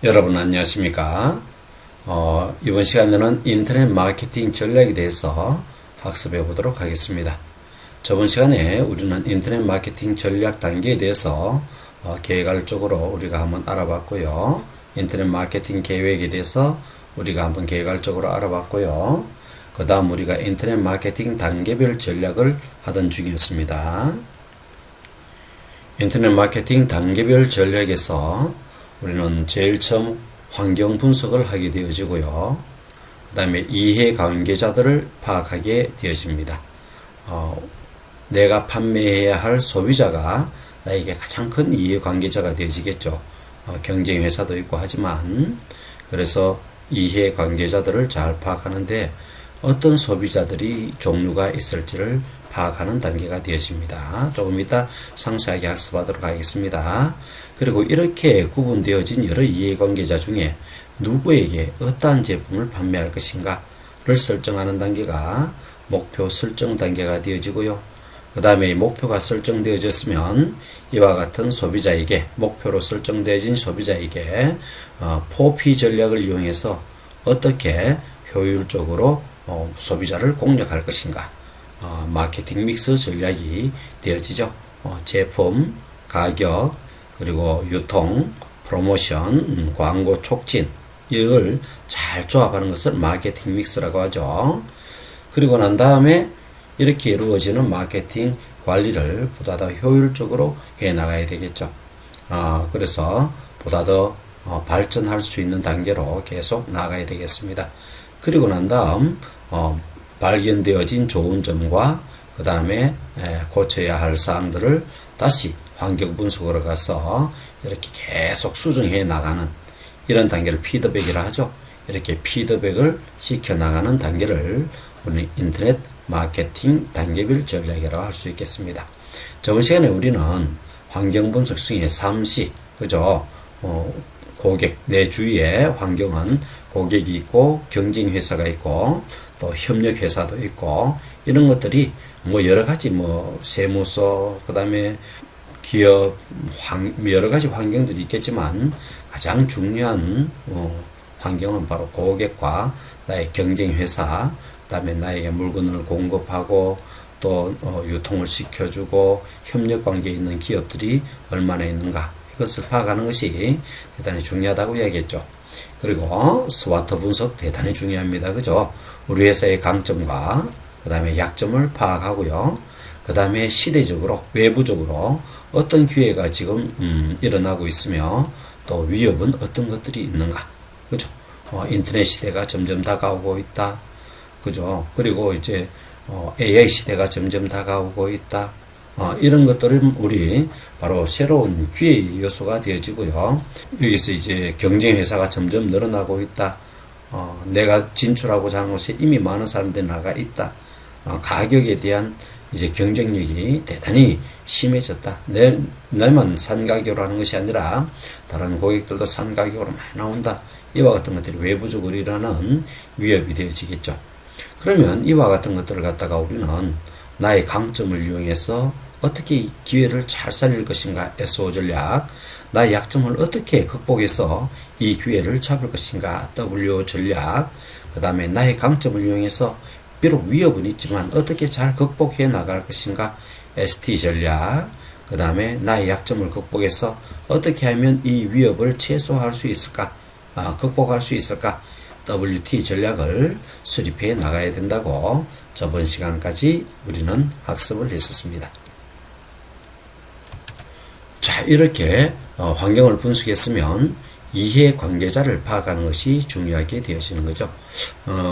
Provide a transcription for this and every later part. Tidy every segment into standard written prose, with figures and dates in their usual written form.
여러분 안녕하십니까? 이번 시간에는 인터넷 마케팅 전략에 대해서 학습해 보도록 하겠습니다. 저번 시간에 우리는 인터넷 마케팅 전략 단계에 대해서 계획적으로 우리가 한번 알아봤고요. 인터넷 마케팅 계획에 대해서 우리가 한번 계획적으로 알아봤고요. 그 다음 우리가 인터넷 마케팅 단계별 전략을 하던 중이었습니다. 인터넷 마케팅 단계별 전략에서 우리는 제일 처음 환경 분석을 하게 되어지고요. 그 다음에 이해 관계자들을 파악하게 되어집니다. 내가 판매해야 할 소비자가 나에게 가장 큰 이해 관계자가 되어지겠죠. 경쟁 회사도 있고 하지만, 그래서 이해 관계자들을 잘 파악하는데 어떤 소비자들이 종류가 있을지를 파악하는 단계가 되어집니다. 조금 이따 상세하게 학습하도록 하겠습니다. 그리고 이렇게 구분되어진 여러 이해관계자 중에 누구에게 어떠한 제품을 판매할 것인가를 설정하는 단계가 목표 설정 단계가 되어지고요. 그 다음에 목표가 설정되어졌으면 이와 같은 소비자에게, 목표로 설정되어진 소비자에게 포피 전략을 이용해서 어떻게 효율적으로 소비자를 공략할 것인가, 마케팅 믹스 전략이 되어지죠. 제품, 가격, 그리고 유통, 프로모션, 광고 촉진, 이걸 잘 조합하는 것을 마케팅 믹스라고 하죠. 그리고 난 다음에 이렇게 이루어지는 마케팅 관리를 보다 더 효율적으로 해 나가야 되겠죠. 그래서 보다 더 발전할 수 있는 단계로 계속 나가야 되겠습니다. 그리고 난 다음 발견되어진 좋은 점과 그 다음에 고쳐야 할 사항들을 다시 환경 분석으로 가서 이렇게 계속 수정해 나가는 이런 단계를 피드백이라 하죠. 이렇게 피드백을 시켜 나가는 단계를 우리 인터넷 마케팅 단계별 전략이라고 할 수 있겠습니다. 저번 시간에 우리는 환경 분석 중에 3C, 그죠? 고객, 내 주위에 환경은 고객이 있고 경쟁 회사가 있고 또 협력 회사도 있고 이런 것들이 여러 가지 세무서, 그 다음에 기업, 여러 가지 환경들이 있겠지만 가장 중요한 환경은 바로 고객과 나의 경쟁 회사, 그 다음에 나에게 물건을 공급하고 또 유통을 시켜주고 협력 관계에 있는 기업들이 얼마나 있는가, 이것을 파악하는 것이 대단히 중요하다고 이야기했죠. 그리고 스와트 분석 대단히 중요합니다. 그죠? 우리 회사의 강점과 그 다음에 약점을 파악하고요. 그 다음에 시대적으로, 외부적으로 어떤 기회가 지금 일어나고 있으며 또 위협은 어떤 것들이 있는가. 그죠? 인터넷 시대가 점점 다가오고 있다. 그죠? 그리고 이제 AI 시대가 점점 다가오고 있다. 이런 것들은 우리 바로 새로운 기회 요소가 되어지고요. 여기서 이제 경쟁 회사가 점점 늘어나고 있다. 내가 진출하고자 하는 곳에 이미 많은 사람들이 나가 있다. 가격에 대한 이제 경쟁력이 대단히 심해졌다. 내만 산 가격으로 하는 것이 아니라 다른 고객들도 산 가격으로 많이 나온다. 이와 같은 것들이 외부적으로 일어나는 위협이 되어지겠죠. 그러면 이와 같은 것들을 갖다가 우리는 나의 강점을 이용해서 어떻게 기회를 잘 살릴 것인가, SO 전략, 나의 약점을 어떻게 극복해서 이 기회를 잡을 것인가, W 전략, 그 다음에 나의 강점을 이용해서 비록 위협은 있지만 어떻게 잘 극복해 나갈 것인가, ST 전략, 그 다음에 나의 약점을 극복해서 어떻게 하면 이 위협을 최소화할 수 있을까, 극복할 수 있을까, WT 전략을 수립해 나가야 된다고 저번 시간까지 우리는 학습을 했었습니다. 자, 이렇게 환경을 분석했으면 이해 관계자를 파악하는 것이 중요하게 되어지는 거죠.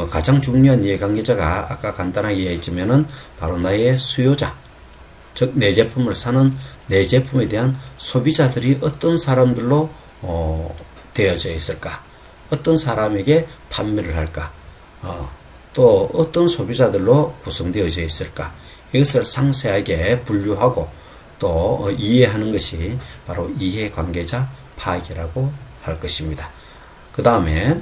가장 중요한 이해 관계자가 아까 간단하게 이야기했지만은 바로 나의 수요자, 즉 내 제품을 사는 내 제품에 대한 소비자들이 어떤 사람들로 되어져 있을까, 어떤 사람에게 판매를 할까, 또 어떤 소비자들로 구성되어져 있을까, 이것을 상세하게 분류하고 또 이해하는 것이 바로 이해관계자 파악이라고 할 것입니다. 그 다음에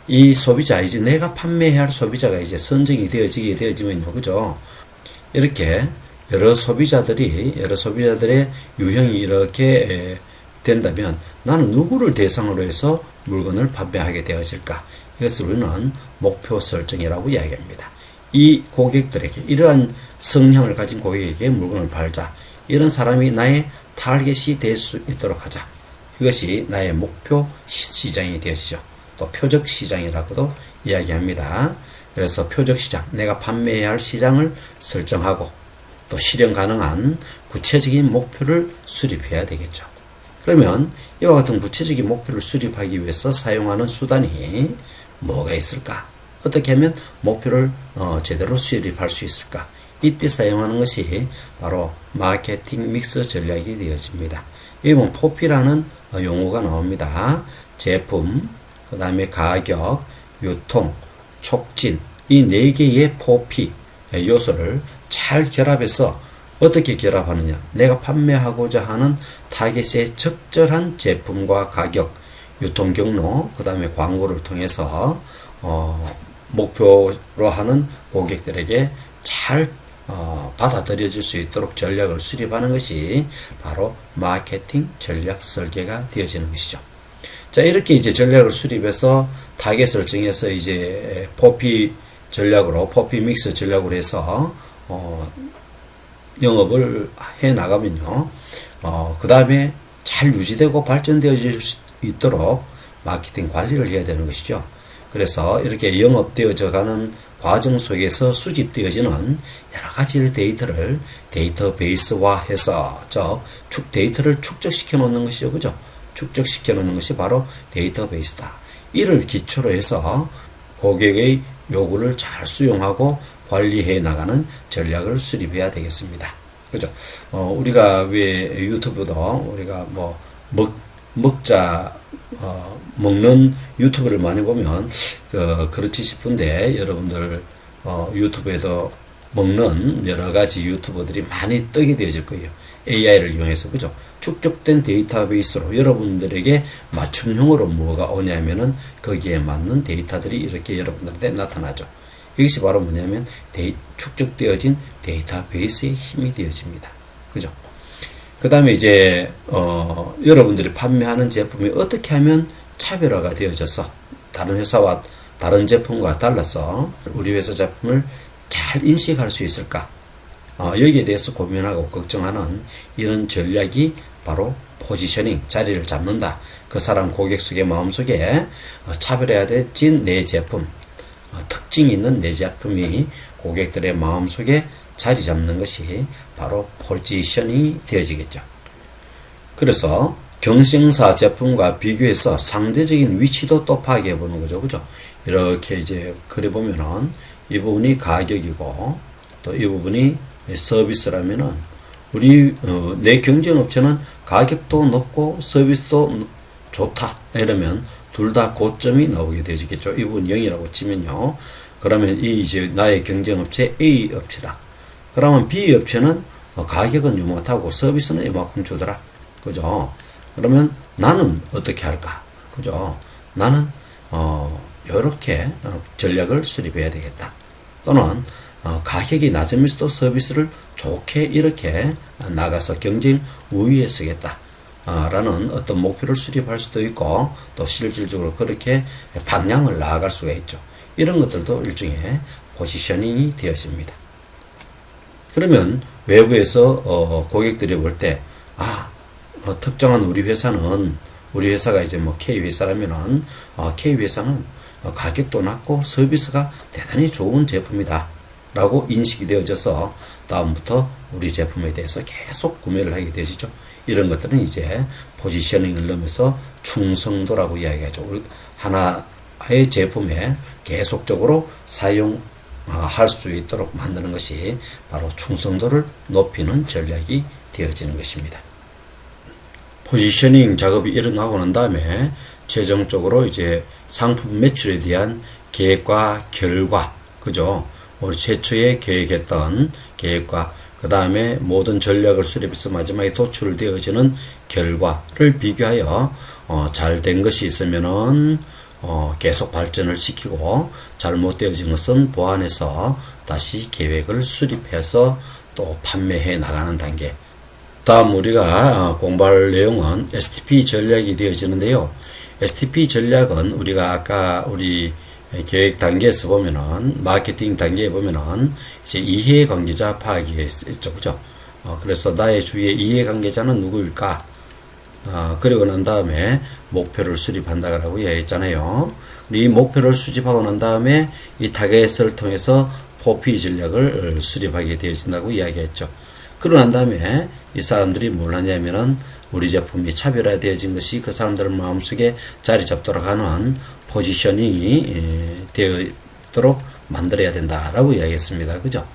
이 소비자, 이제 내가 판매해야 할 소비자가 이제 선정이 되어지면요, 그죠? 이렇게 여러 소비자들의 유형이 이렇게 된다면 나는 누구를 대상으로 해서 물건을 판매하게 되어질까? 이것을 우리는 목표 설정이라고 이야기합니다. 이 고객들에게, 이러한 성향을 가진 고객에게 물건을 팔자. 이런 사람이 나의 타겟이 될 수 있도록 하자. 이것이 나의 목표 시장이 되어지죠. 또 표적 시장이라고도 이야기합니다. 그래서 표적 시장, 내가 판매해야 할 시장을 설정하고 또 실현 가능한 구체적인 목표를 수립해야 되겠죠. 그러면 이와 같은 구체적인 목표를 수립하기 위해서 사용하는 수단이 뭐가 있을까? 어떻게 하면 목표를 제대로 수립할 수 있을까? 이때 사용하는 것이 바로 마케팅 믹스 전략이 되어집니다. 여기 보면 포피라는 용어가 나옵니다. 제품, 그 다음에 가격, 유통, 촉진, 이 4개의 포피 요소를 잘 결합해서 어떻게 결합하느냐? 내가 판매하고자 하는 타겟의 적절한 제품과 가격, 유통 경로, 그 다음에 광고를 통해서 목표로 하는 고객들에게 잘 받아들여질 수 있도록 전략을 수립하는 것이 바로 마케팅 전략 설계가 되어지는 것이죠. 자, 이렇게 이제 전략을 수립해서 타겟을 정해서 이제 포피 전략으로, 포피 믹스 전략으로 해서 영업을 해 나가면요, 그 다음에 잘 유지되고 발전되어질 수 있도록 마케팅 관리를 해야 되는 것이죠. 그래서 이렇게 영업되어져 가는 과정 속에서 수집되어지는 여러 가지 데이터를 데이터베이스화해서 데이터를 축적시켜 놓는 것이죠. 그죠? 축적시켜 놓는 것이 바로 데이터베이스다. 이를 기초로 해서 고객의 요구를 잘 수용하고 관리해 나가는 전략을 수립해야 되겠습니다. 그죠? 우리가 왜 유튜브도 우리가 뭐 먹는 유튜브를 많이 보면 그렇지 싶은데, 여러분들 유튜브에도 먹는 여러 가지 유튜버들이 많이 뜨게 되어질 거예요. AI를 이용해서. 그죠? 축적된 데이터베이스로 여러분들에게 맞춤형으로 뭐가 오냐면은 거기에 맞는 데이터들이 이렇게 여러분들한테 나타나죠. 이것이 바로 뭐냐면 축적되어진 데이터베이스의 힘이 되어집니다. 그죠? 그 다음에 이제 여러분들이 판매하는 제품이 어떻게 하면 차별화가 되어져서 다른 회사와 다른 제품과 달라서 우리 회사 제품을 잘 인식할 수 있을까? 여기에 대해서 고민하고 걱정하는 이런 전략이 바로 포지셔닝, 자리를 잡는다. 그 사람 고객 속의 마음속에 차별화되어진 내 제품, 특징이 있는 내 제품이 고객들의 마음속에 자리 잡는 것이 바로 포지셔닝이 되어지겠죠. 그래서 경쟁사 제품과 비교해서 상대적인 위치도 또 파악해 보는 거죠. 그죠? 이렇게 이제 그래 보면은 이 부분이 가격이고 또 이 부분이 서비스라면은 우리 내 경쟁 업체는 가격도 높고 서비스도 좋다. 이러면 둘 다 고점이 나오게 되어지겠죠. 이 부분 0이라고 치면요. 그러면 이 이제 나의 경쟁 업체 A 업체다. 그러면 B 업체는 가격은 요만하고 서비스는 요만큼 주더라. 그죠? 그러면 나는 어떻게 할까? 그죠? 나는 요렇게 전략을 수립해야 되겠다. 또는 가격이 낮으면서도 서비스를 좋게 이렇게 나가서 경쟁 우위에 서겠다. 라는 어떤 목표를 수립할 수도 있고, 또 실질적으로 그렇게 방향을 나아갈 수가 있죠. 이런 것들도 일종의 포지셔닝이 되어집니다. 그러면 외부에서 고객들이 볼 때, 특정한 우리 회사가 이제 뭐 K 회사라면은 K 회사는 가격도 낮고 서비스가 대단히 좋은 제품이다 라고 인식이 되어져서 다음부터 우리 제품에 대해서 계속 구매를 하게 되시죠. 이런 것들은 이제 포지셔닝을 넣으면서 충성도라고 이야기하죠. 하나의 제품에 계속적으로 사용할 수 있도록 만드는 것이 바로 충성도를 높이는 전략이 되어지는 것입니다. 포지셔닝 작업이 일어나고 난 다음에 최종적으로 이제 상품 매출에 대한 계획과 결과, 그죠? 우리 최초에 계획했던 계획과 그 다음에 모든 전략을 수립해서 마지막에 도출되어지는 결과를 비교하여 잘 된 것이 있으면은 계속 발전을 시키고, 잘못되어진 것은 보완해서 다시 계획을 수립해서 또 판매해 나가는 단계. 다음 우리가 공부할 내용은 STP 전략이 되어지는데요. STP 전략은 우리가 아까 우리 계획 단계에서 보면은, 마케팅 단계에 보면은, 이제 이해관계자 파악이 있죠. 그죠? 그래서 나의 주위의 이해관계자는 누구일까? 그리고 난 다음에 목표를 수립한다라고 이야기했잖아요. 이 목표를 수집하고 난 다음에 이 타겟을 통해서 포피 전략을 수립하게 되어진다고 이야기했죠. 그러고 난 다음에 이 사람들이 뭘 하냐면은 우리 제품이 차별화되어진 것이 그 사람들 마음속에 자리 잡도록 하는 포지셔닝이 되도록 만들어야 된다라고 이야기했습니다. 그죠?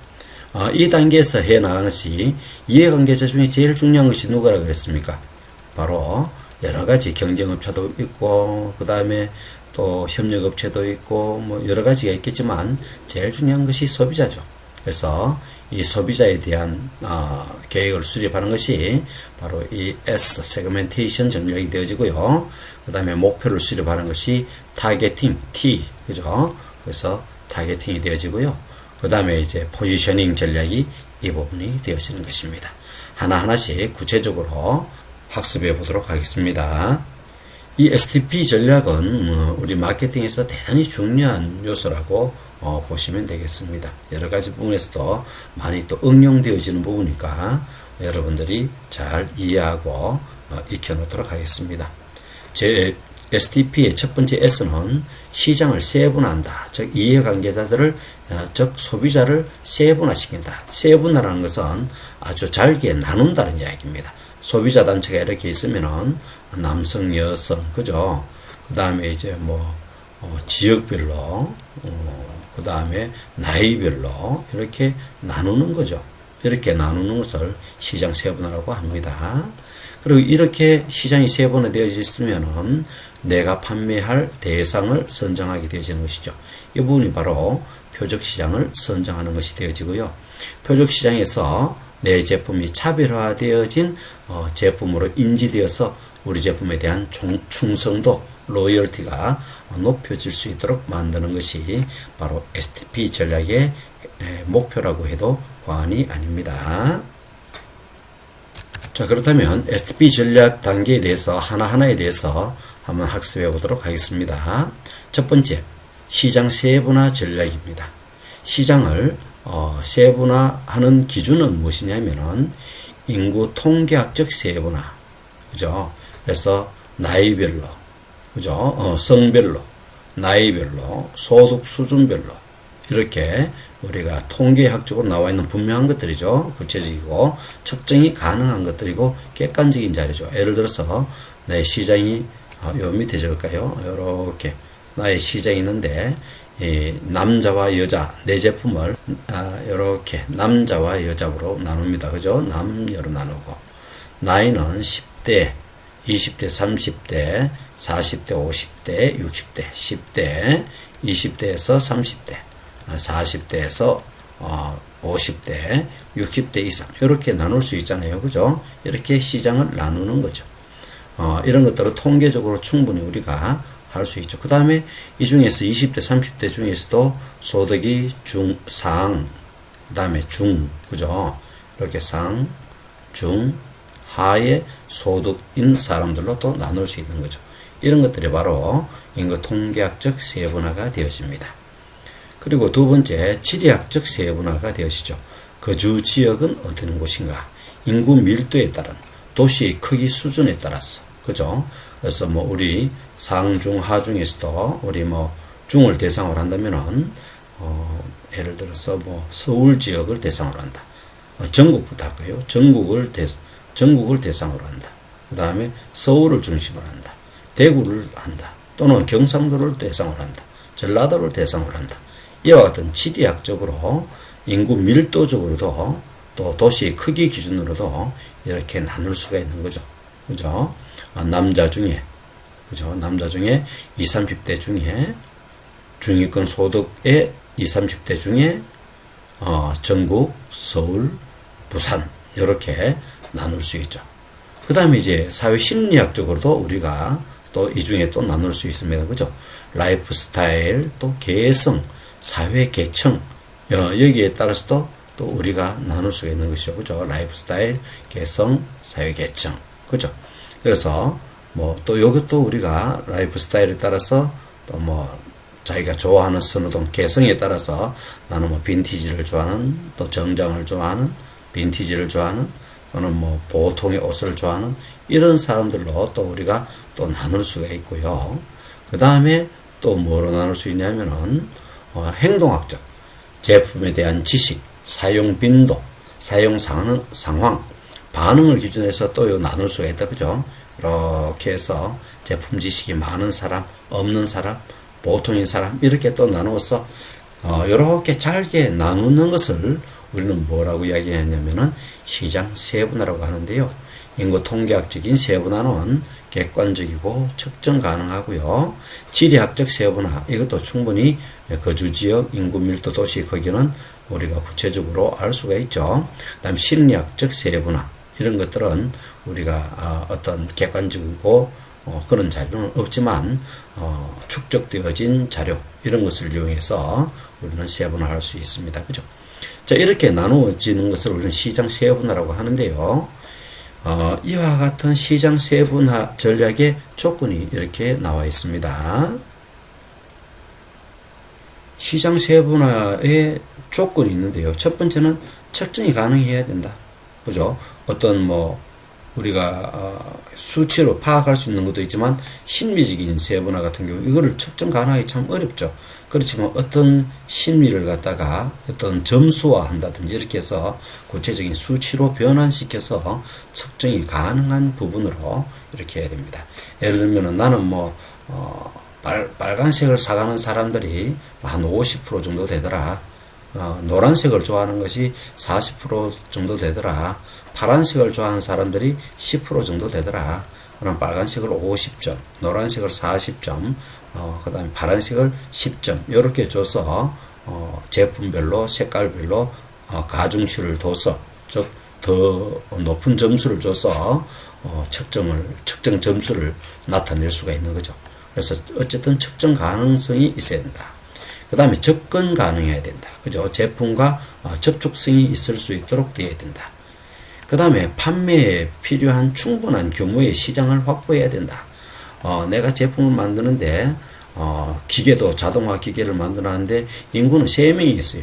이 단계에서 해나가는 것이 이해관계자 중에 제일 중요한 것이 누구라고 그랬습니까? 바로 여러 가지 경쟁업체도 있고, 그 다음에 또 협력업체도 있고, 뭐 여러 가지가 있겠지만 제일 중요한 것이 소비자죠. 그래서 이 소비자에 대한 계획을 수립하는 것이 바로 이 S 세그멘테이션 전략이 되어지고요. 그 다음에 목표를 수립하는 것이 타겟팅 T, 그죠? 그래서 타겟팅이 되어지고요. 그 다음에 이제 포지셔닝 전략이 이 부분이 되어지는 것입니다. 하나하나씩 구체적으로 학습해 보도록 하겠습니다. 이 STP 전략은 우리 마케팅에서 대단히 중요한 요소라고 보시면 되겠습니다. 여러 가지 부분에서도 많이 또 응용되어지는 부분이니까 여러분들이 잘 이해하고 익혀놓도록 하겠습니다. 제 STP의 첫 번째 S는 시장을 세분화한다. 즉 이해관계자들을, 즉 소비자를 세분화시킨다. 세분화라는 것은 아주 잘게 나눈다는 이야기입니다. 소비자 단체가 이렇게 있으면은 남성, 여성, 그죠? 그 다음에 이제 뭐 지역별로, 그 다음에 나이별로 이렇게 나누는 거죠. 이렇게 나누는 것을 시장 세분화라고 합니다. 그리고 이렇게 시장이 세분화되어 있으면은 내가 판매할 대상을 선정하게 되어지는 것이죠. 이 부분이 바로 표적시장을 선정하는 것이 되어지고요. 표적시장에서 내 제품이 차별화되어진 제품으로 인지되어서 우리 제품에 대한 충성도, 로열티가 높여질 수 있도록 만드는 것이 바로 STP 전략의 목표라고 해도 과언이 아닙니다. 자, 그렇다면 STP 전략 단계에 대해서 하나하나에 대해서 한번 학습해 보도록 하겠습니다. 첫 번째, 시장 세분화 전략입니다. 시장을 세분화하는 기준은 무엇이냐면은 인구 통계학적 세분화, 그죠? 그래서 나이별로, 그죠? 성별로, 나이별로, 소득 수준별로 이렇게 우리가 통계학적으로 나와 있는 분명한 것들이죠. 구체적이고 측정이 가능한 것들이고 객관적인 자료죠. 예를 들어서 내 시장이 요 밑에 적을까요? 이렇게 나의 시장이 있는데 남자와 여자 내 제품을 이렇게 남자와 여자로 나눕니다. 그죠? 남녀로 나누고 나이는 10대, 20대, 30대, 40대, 50대, 60대, 10대, 20대에서 30대, 40대에서 50대, 60대 이상 이렇게 나눌 수 있잖아요. 그죠? 이렇게 시장을 나누는 거죠. 이런 것들을 통계적으로 충분히 우리가 할 수 있죠. 그 다음에 이 중에서 20대, 30대 중에서도 소득이 중, 상, 그 다음에 중, 그죠? 이렇게 상, 중, 하의 소득인 사람들로 또 나눌 수 있는 거죠. 이런 것들이 바로 인구 통계학적 세분화가 되어집니다. 그리고 두 번째, 지리학적 세분화가 되어지죠. 거주 지역은 어떤 곳인가? 인구 밀도에 따른 도시의 크기 수준에 따라서, 그죠? 그래서 뭐 우리 상, 중, 하 중에서도 우리 뭐 중을 대상으로 한다면은 예를 들어서 뭐 서울 지역을 대상으로 한다. 전국부터 할까요? 전국을 대상으로 한다. 그 다음에 서울을 중심으로 한다. 대구를 한다. 또는 경상도를 대상으로 한다. 전라도를 대상으로 한다. 이와 같은 지리학적으로 인구 밀도적으로도 또 도시의 크기 기준으로도 이렇게 나눌 수가 있는 거죠. 그죠? 남자 중에, 그죠? 남자 중에 20, 30대 중에 중위권 소득의 20, 30대 중에 전국, 서울, 부산 이렇게 나눌 수 있죠. 그 다음에 이제 사회 심리학적으로도 우리가 또 이 중에 또 나눌 수 있습니다. 그죠? 라이프 스타일, 또 개성, 사회 계층 여기에 따라서도 또 우리가 나눌 수가 있는 것이죠. 그죠? 라이프 스타일, 개성, 사회 계층. 그죠? 그래서 뭐 또 이것도 우리가 라이프 스타일에 따라서 또 뭐 자기가 좋아하는 선호도 개성에 따라서 나는 뭐 빈티지를 좋아하는, 또 정장을 좋아하는, 빈티지를 좋아하는, 또는 뭐 보통의 옷을 좋아하는 이런 사람들로 또 우리가 또 나눌 수가 있고요. 그 다음에 또 뭐로 나눌 수 있냐면은 행동학적, 제품에 대한 지식, 사용 빈도, 사용 상황, 반응을 기준으로 해서 또 나눌 수가 있다. 그죠? 이렇게 해서 제품 지식이 많은 사람, 없는 사람, 보통인 사람, 이렇게 또 나누어서 이렇게 잘게 나누는 것을 우리는 뭐라고 이야기하냐면은 시장 세분화라고 하는데요. 인구 통계학적인 세분화는 객관적이고 측정 가능하고요. 지리학적 세분화, 이것도 충분히 거주지역, 인구 밀도 도시 거기는 우리가 구체적으로 알 수가 있죠. 그다음 심리학적 세분화, 이런 것들은 우리가 어떤 객관적이고 그런 자료는 없지만 축적되어진 자료, 이런 것을 이용해서 우리는 세분화할 수 있습니다. 그죠? 자, 이렇게 나누어지는 것을 우리는 시장 세분화라고 하는데요. 이와 같은 시장 세분화 전략의 조건이 이렇게 나와 있습니다. 시장 세분화의 조건이 있는데요. 첫 번째는 측정이 가능해야 된다. 그죠? 어떤 우리가 수치로 파악할 수 있는 것도 있지만 심리적인 세분화 같은 경우 이거를 측정 가능하기 참 어렵죠. 그렇지만 어떤 심리를 갖다가 어떤 점수화 한다든지 이렇게 해서 구체적인 수치로 변환시켜서 측정이 가능한 부분으로 이렇게 해야 됩니다. 예를 들면 나는 빨간색을 사가는 사람들이 한 50% 정도 되더라. 노란색을 좋아하는 것이 40% 정도 되더라. 파란색을 좋아하는 사람들이 10% 정도 되더라. 그럼 빨간색을 50점, 노란색을 40점, 그 다음에 파란색을 10점, 이렇게 줘서, 제품별로, 색깔별로, 가중치를 둬서, 즉, 더 높은 점수를 줘서, 측정 점수를 나타낼 수가 있는 거죠. 그래서 어쨌든 측정 가능성이 있어야 된다. 그 다음에 접근 가능해야 된다. 그죠? 제품과 접촉성이 있을 수 있도록 되어야 된다. 그 다음에 판매에 필요한 충분한 규모의 시장을 확보해야 된다. 내가 제품을 만드는데, 기계도 자동화 기계를 만들었는데, 인구는 3명이 있어요.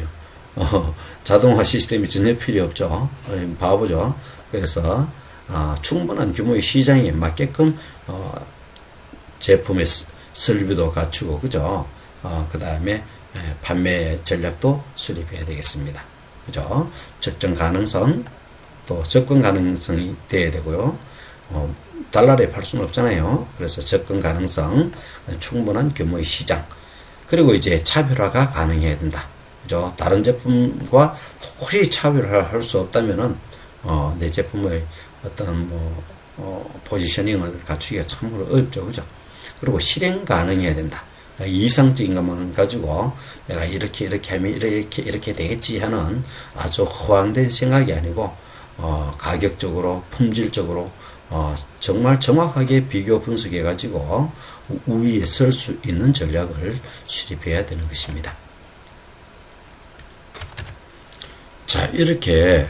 자동화 시스템이 전혀 필요 없죠. 바보죠. 그래서, 충분한 규모의 시장에 맞게끔, 제품의 설비도 갖추고, 그죠? 그 다음에, 판매 전략도 수립해야 되겠습니다. 그죠? 측정 가능성, 또 접근 가능성이 돼야 되고요. 달러에 팔 수는 없잖아요. 그래서 접근 가능성, 충분한 규모의 시장, 그리고 이제 차별화가 가능해야 된다. 그죠? 다른 제품과 도저히 차별화를 할 수 없다면은 내 제품의 어떤 포지셔닝을 갖추기가 참으로 어렵죠. 그죠? 그리고 실행 가능해야 된다. 이상적인 것만 가지고 내가 이렇게 하면 이렇게 되겠지 하는 아주 허황된 생각이 아니고 가격적으로, 품질적으로 정말 정확하게 비교 분석해 가지고 우위에 설 수 있는 전략을 수립해야 되는 것입니다. 자, 이렇게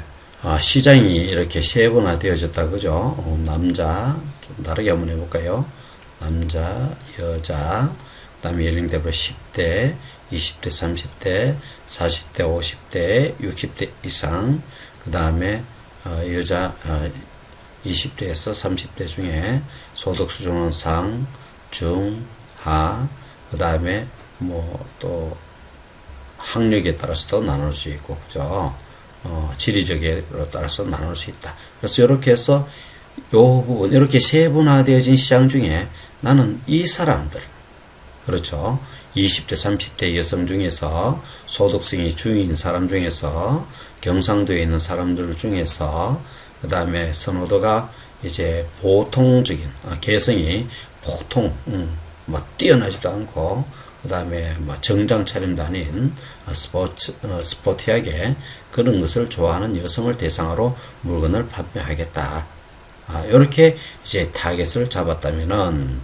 시장이 이렇게 세분화 되어졌다. 그죠? 남자, 좀 다르게 한번 해볼까요? 남자, 여자, 그 다음에 연령대별 10대, 20대, 30대, 40대, 50대, 60대 이상, 그 다음에 여자 20대에서 30대 중에 소득 수준은 상, 중, 하, 그 다음에 또 학력에 따라서도 나눌 수 있고, 그죠? 지리적에 따라서 나눌 수 있다. 그래서 이렇게 해서 요 부분, 이렇게 세분화되어진 시장 중에 나는 이 사람들, 그렇죠? 20대, 30대 여성 중에서 소득성이 중인 사람 중에서 경상도에 있는 사람들 중에서 그 다음에 선호도가 이제 보통적인 개성이 보통 뛰어나지도 않고 그 다음에 정장 차림도 아닌 스포티하게 그런 것을 좋아하는 여성을 대상으로 물건을 판매하겠다. 이렇게 이제 타겟을 잡았다면은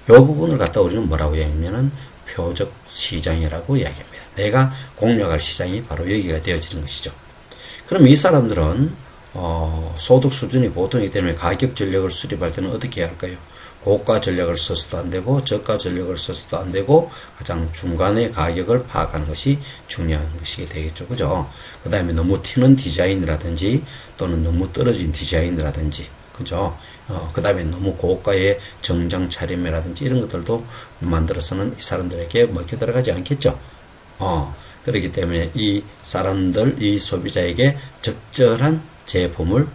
이 부분을 갖다 우리는 뭐라고 이야기하냐면은 표적 시장이라고 이야기합니다. 내가 공략할 시장이 바로 여기가 되어지는 것이죠. 그럼 이 사람들은 소득 수준이 보통이기 때문에 가격 전략을 수립할 때는 어떻게 해야 할까요? 고가 전략을 써서도 안 되고 저가 전략을 써서도 안 되고 가장 중간의 가격을 파악하는 것이 중요한 것이 되겠죠. 그죠? 그 다음에 너무 튀는 디자인이라든지 또는 너무 떨어진 디자인이라든지 그죠? 그 다음에 너무 고가의 정장 차림이라든지 이런 것들도 만들어서는 이 사람들에게 먹혀 들어가지 않겠죠. 그렇기 때문에 이 사람들, 이 소비자에게 적절한 제품을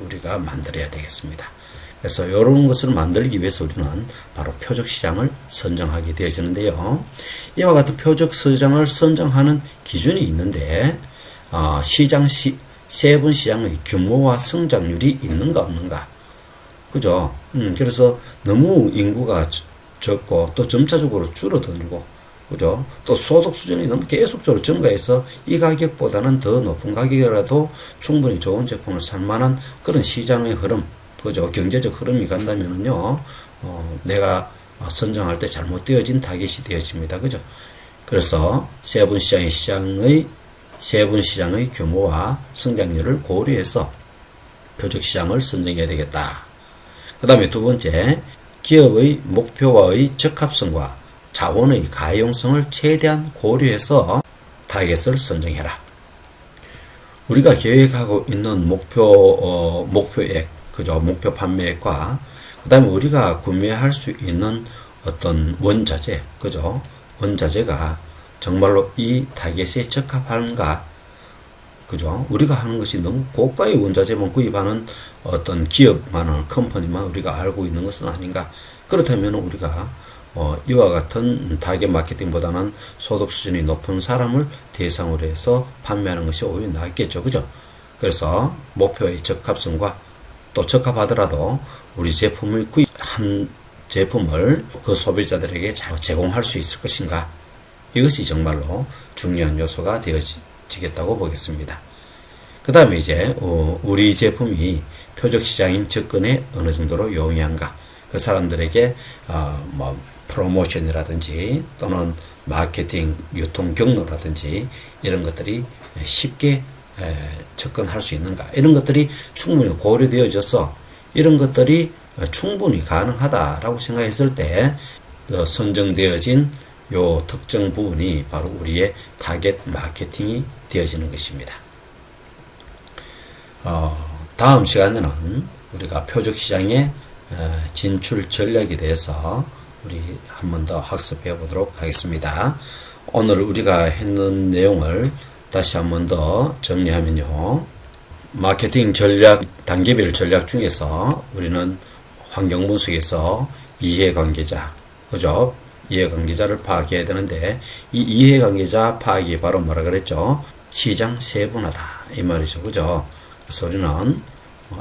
우리가 만들어야 되겠습니다. 그래서 이런 것을 만들기 위해서 우리는 바로 표적 시장을 선정하게 되어지는데요. 이와 같은 표적 시장을 선정하는 기준이 있는데 세분 시장의 규모와 성장률이 있는가 없는가. 그죠? 그래서 너무 인구가 적고 또 점차적으로 줄어들고 그죠? 또 소득 수준이 너무 계속적으로 증가해서 이 가격보다는 더 높은 가격이라도 충분히 좋은 제품을 살 만한 그런 시장의 흐름, 그죠? 경제적 흐름이 간다면은요, 내가 선정할 때 잘못되어진 타깃이 되어집니다. 그죠? 그래서 세분 시장의 규모와 성장률을 고려해서 표적 시장을 선정해야 되겠다. 그 다음에 두 번째, 기업의 목표와의 적합성과 자원의 가용성을 최대한 고려해서 타겟을 선정해라. 우리가 계획하고 있는 목표액, 그죠? 목표 판매액과 그 다음에 우리가 구매할 수 있는 어떤 원자재, 그죠? 원자재가 정말로 이 타겟에 적합한가? 그죠? 우리가 하는 것이 너무 고가의 원자재만 구입하는 어떤 기업만, 컴퍼니만 우리가 알고 있는 것은 아닌가? 그렇다면 우리가 이와 같은 타겟 마케팅보다는 소득 수준이 높은 사람을 대상으로 해서 판매하는 것이 오히려 낫겠죠. 그죠? 그래서 목표의 적합성과 또 적합하더라도 우리 제품을 구입한 제품을 그 소비자들에게 잘 제공할 수 있을 것인가? 이것이 정말로 중요한 요소가 되어지겠다고 보겠습니다. 그 다음에 이제 우리 제품이 표적 시장인 접근에 어느 정도로 용이한가? 그 사람들에게 프로모션이라든지 또는 마케팅, 유통 경로라든지 이런 것들이 쉽게 접근할 수 있는가? 이런 것들이 충분히 고려되어져서 이런 것들이 충분히 가능하다라고 생각했을 때 선정되어진 요 특정 부분이 바로 우리의 타겟 마케팅이 되어지는 것입니다. 다음 시간에는 우리가 표적 시장의 진출 전략에 대해서 우리 한 번 더 학습해 보도록 하겠습니다. 오늘 우리가 했는 내용을 다시 한 번 더 정리하면요. 마케팅 전략, 단계별 전략 중에서 우리는 환경 분석에서 이해관계자, 그죠? 이해관계자를 파악해야 되는데 이 이해관계자 파악이 바로 뭐라 그랬죠? 시장 세분화다 이 말이죠. 그죠? 그래서 우리는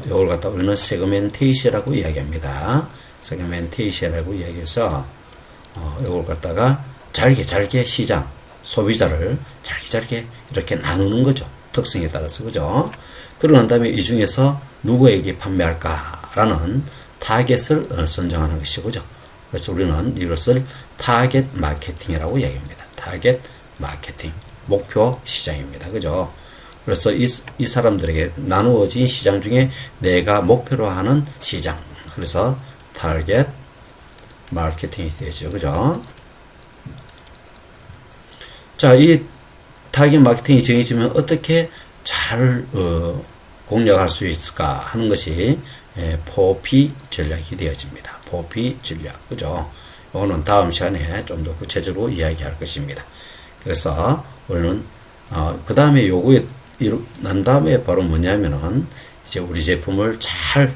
이걸 갖다 우리는 세그멘테이션이라고 이야기합니다. 세그멘테이션이라고 이야기해서 이걸 갖다가 잘게 시장 소비자를 잘게 이렇게 나누는 거죠. 특성에 따라서. 그죠? 그러고 난 다음에 이 중에서 누구에게 판매할까라는 타겟을 선정하는 것이죠. 그죠? 그래서 우리는 이것을 타겟 마케팅이라고 이야기합니다. 타겟 마케팅. 목표 시장입니다. 그죠? 그래서 이 사람들에게 나누어진 시장 중에 내가 목표로 하는 시장. 그래서 타겟 마케팅이 되죠. 그죠? 자, 이 타겟 마케팅이 정해지면 어떻게 잘 공략할 수 있을까 하는 것이 4P 전략이 되어집니다. 4P 전략. 그죠? 이거는 다음 시간에 좀 더 구체적으로 이야기할 것입니다. 그래서 우리는 그 다음에 요거에 난 다음에 바로 뭐냐면은 이제 우리 제품을 잘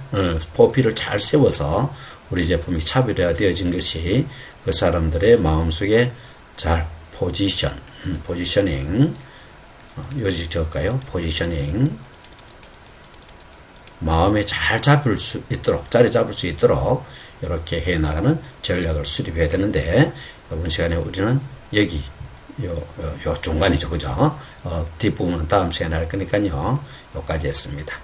4P를 잘 세워서 우리 제품이 차별화되어진 것이 그 사람들의 마음속에 잘 포지셔닝 요지 적을까요? 포지셔닝 마음에 잘 잡을 수 있도록 자리 잡을 수 있도록 이렇게 해나가는 전략을 수립해야 되는데 이번 시간에 우리는 여기 요 중간이죠. 그죠? 뒷부분은 다음 시간에 할 거니까요. 여기까지 했습니다.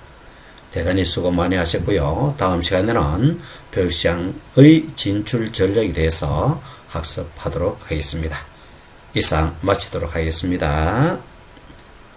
대단히 수고 많이 하셨고요. 다음 시간에는 표시장의 진출 전략에 대해서 학습하도록 하겠습니다. 이상 마치도록 하겠습니다.